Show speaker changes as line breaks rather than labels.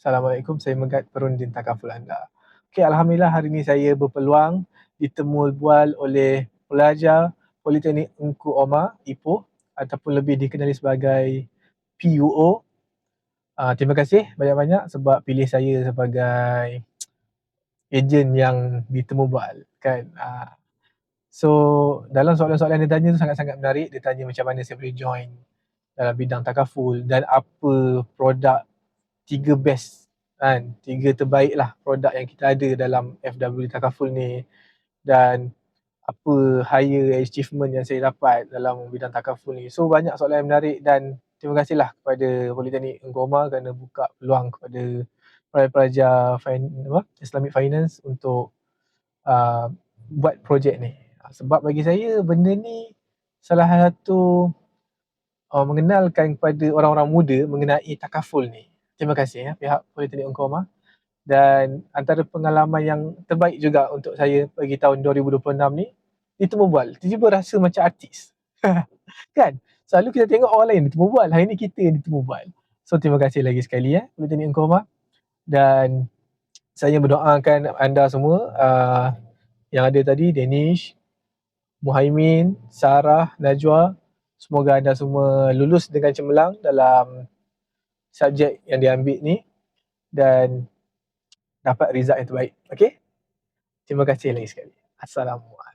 Assalamualaikum, saya Megat Perundin Takaful anda. Okey, Alhamdulillah hari ini saya berpeluang ditemu bual oleh pelajar Politeknik Engku Omar, Ipoh, ataupun lebih dikenali sebagai PUO. Terima kasih banyak-banyak sebab pilih saya sebagai ejen yang ditemu bual, kan. So, dalam soalan-soalan dia tanya tu sangat-sangat menarik. Dia tanya macam mana saya boleh join dalam bidang takaful dan apa produk 3 best, kan, 3 terbaik lah produk yang kita ada dalam FW Takaful ni, dan apa higher achievement yang saya dapat dalam bidang takaful ni. So banyak soalan yang menarik dan terima kasihlah kepada Politeknik Engku Omar kerana buka peluang kepada pelajar Islamic Finance untuk buat projek ni. Sebab bagi saya benda ni salah satu mengenalkan kepada orang-orang muda mengenai takaful ni. Terima kasih pihak Politeknik Engku Omar. Dan antara pengalaman yang terbaik juga untuk saya bagi tahun 2026 ni, ditemu bual. Tiba-tiba rasa macam artis. Kan? Selalu kita tengok orang lain ditemu bual, hari ni kita yang ditemu bual. So terima kasih lagi sekali Politeknik Engku Omar. Dan saya berdoakan anda semua yang ada tadi, Danish, Muhaimin, Sarah, Najwa, semoga anda semua lulus dengan cemerlang dalam subjek yang diambil ni dan dapat result yang terbaik. Okey? Terima kasih lagi sekali. Assalamualaikum.